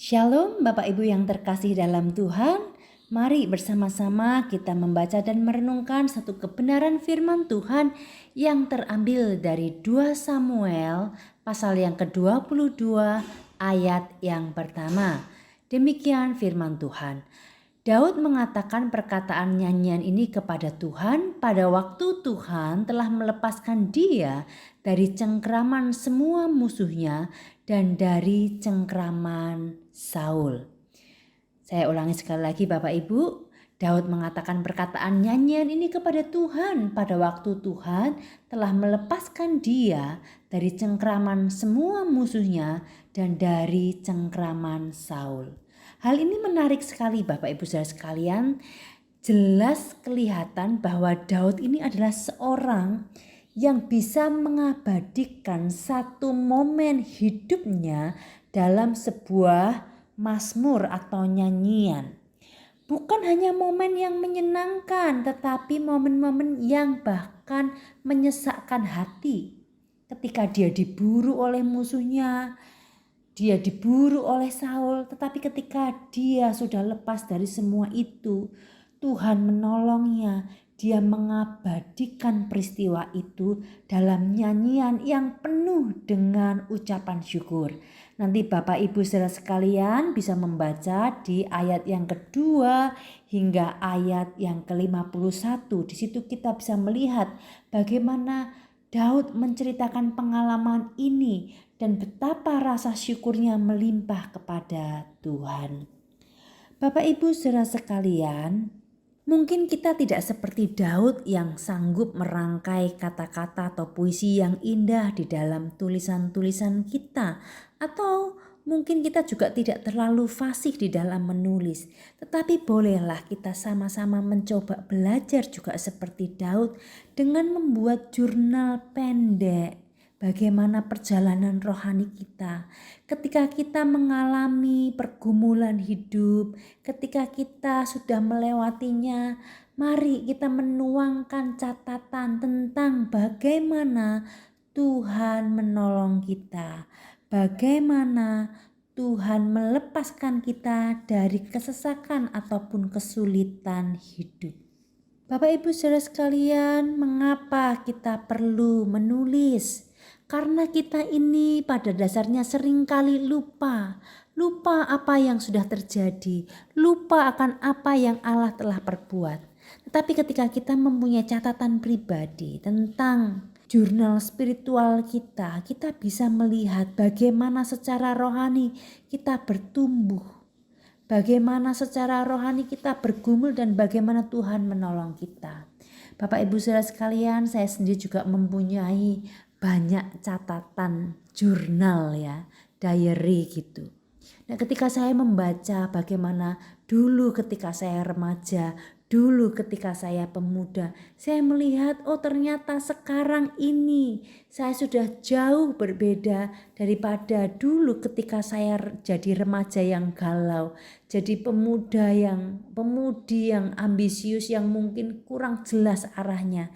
Shalom Bapak Ibu yang terkasih dalam Tuhan. Mari bersama-sama kita membaca dan merenungkan satu kebenaran firman Tuhan yang terambil dari 2 Samuel pasal yang ke-22 ayat yang pertama. Demikian firman Tuhan. Daud mengatakan perkataan nyanyian ini kepada Tuhan pada waktu Tuhan telah melepaskan dia dari cengkraman semua musuhnya dan dari cengkraman Saul. Saya ulangi sekali lagi Bapak Ibu. Daud mengatakan perkataan nyanyian ini kepada Tuhan pada waktu Tuhan telah melepaskan dia dari cengkraman semua musuhnya dan dari cengkraman Saul. Hal ini menarik sekali Bapak Ibu Saudara sekalian. Jelas kelihatan bahwa Daud ini adalah seorang yang bisa mengabadikan satu momen hidupnya dalam sebuah mazmur atau nyanyian. Bukan hanya momen yang menyenangkan, tetapi momen-momen yang bahkan menyesakkan hati. Ketika dia diburu oleh musuhnya, dia diburu oleh Saul, tetapi ketika dia sudah lepas dari semua itu, Tuhan menolongnya. Dia mengabadikan peristiwa itu dalam nyanyian yang penuh dengan ucapan syukur. Nanti Bapak Ibu saudara sekalian bisa membaca di ayat yang kedua hingga ayat yang ke-51. Di situ kita bisa melihat bagaimana Daud menceritakan pengalaman ini dan betapa rasa syukurnya melimpah kepada Tuhan. Bapak Ibu saudara sekalian, mungkin kita tidak seperti Daud yang sanggup merangkai kata-kata atau puisi yang indah di dalam tulisan-tulisan kita, atau mungkin kita juga tidak terlalu fasih di dalam menulis. Tetapi bolehlah kita sama-sama mencoba belajar juga seperti Daud dengan membuat jurnal pendek. Bagaimana perjalanan rohani kita ketika kita mengalami pergumulan hidup, ketika kita sudah melewatinya, mari kita menuangkan catatan tentang bagaimana Tuhan menolong kita, bagaimana Tuhan melepaskan kita dari kesesakan ataupun kesulitan hidup. Bapak Ibu saudara sekalian, mengapa kita perlu menulis? Karena kita ini pada dasarnya seringkali lupa apa yang sudah terjadi, lupa akan apa yang Allah telah perbuat. Tetapi ketika kita mempunyai catatan pribadi tentang jurnal spiritual kita bisa melihat bagaimana secara rohani kita bertumbuh, bagaimana secara rohani kita bergumul dan bagaimana Tuhan menolong kita. Bapak Ibu saudara sekalian, saya sendiri juga mempunyai banyak catatan jurnal ya, diary gitu. Nah, ketika saya membaca bagaimana dulu ketika saya remaja, dulu ketika saya pemuda, saya melihat ternyata sekarang ini saya sudah jauh berbeda daripada dulu ketika saya jadi remaja yang galau, jadi pemudi yang ambisius yang mungkin kurang jelas arahnya.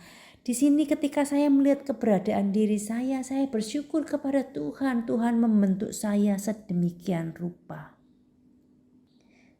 Di sini ketika saya melihat keberadaan diri saya bersyukur kepada Tuhan. Tuhan membentuk saya sedemikian rupa.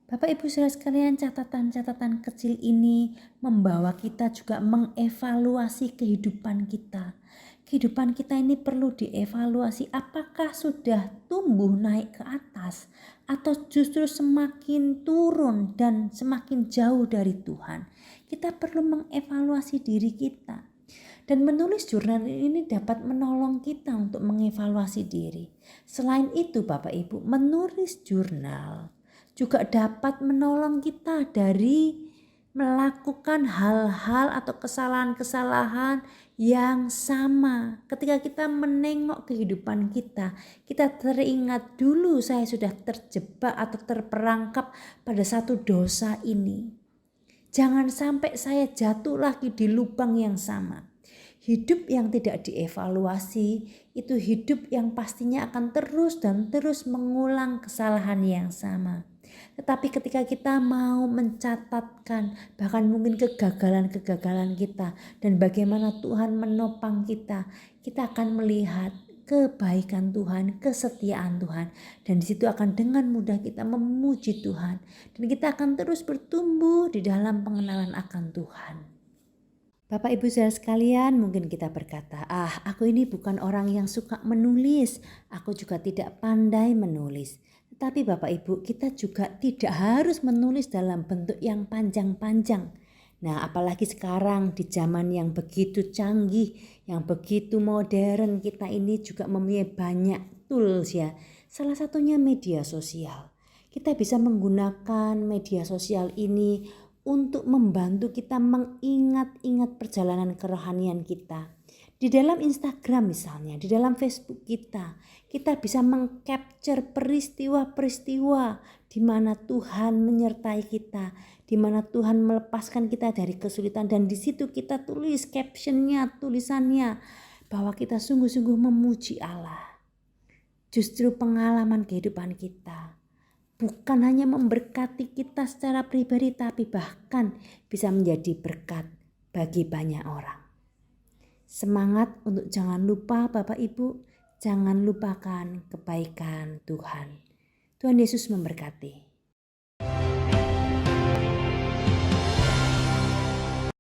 Bapak Ibu saudara sekalian, catatan-catatan kecil ini membawa kita juga mengevaluasi kehidupan kita. Kehidupan kita ini perlu dievaluasi, apakah sudah tumbuh naik ke atas atau justru semakin turun dan semakin jauh dari Tuhan. Kita perlu mengevaluasi diri kita. Dan menulis jurnal ini dapat menolong kita untuk mengevaluasi diri. Selain itu Bapak Ibu, menulis jurnal juga dapat menolong kita dari melakukan hal-hal atau kesalahan-kesalahan yang sama. Ketika kita menengok kehidupan kita teringat dulu saya sudah terjebak atau terperangkap pada satu dosa ini. Jangan sampai saya jatuh lagi di lubang yang sama. Hidup yang tidak dievaluasi itu hidup yang pastinya akan terus dan terus mengulang kesalahan yang sama. Tetapi ketika kita mau mencatatkan bahkan mungkin kegagalan-kegagalan kita dan bagaimana Tuhan menopang kita, kita akan melihat kebaikan Tuhan, kesetiaan Tuhan. Dan di situ akan dengan mudah kita memuji Tuhan. Dan kita akan terus bertumbuh di dalam pengenalan akan Tuhan. Bapak Ibu saudara sekalian, mungkin kita berkata, aku ini bukan orang yang suka menulis, aku juga tidak pandai menulis. Tetapi Bapak Ibu, kita juga tidak harus menulis dalam bentuk yang panjang-panjang. Nah, apalagi sekarang di zaman yang begitu canggih, yang begitu modern, kita ini juga mempunyai banyak tools ya. Salah satunya media sosial. Kita bisa menggunakan media sosial ini untuk membantu kita mengingat-ingat perjalanan kerohanian kita. Di dalam Instagram misalnya, di dalam Facebook kita bisa mengcapture peristiwa-peristiwa di mana Tuhan menyertai kita, di mana Tuhan melepaskan kita dari kesulitan, dan di situ kita tulis captionnya, tulisannya bahwa kita sungguh-sungguh memuji Allah. Justru pengalaman kehidupan kita bukan hanya memberkati kita secara pribadi, tapi bahkan bisa menjadi berkat bagi banyak orang. Semangat untuk jangan lupa Bapak Ibu, jangan lupakan kebaikan Tuhan. Tuhan Yesus memberkati.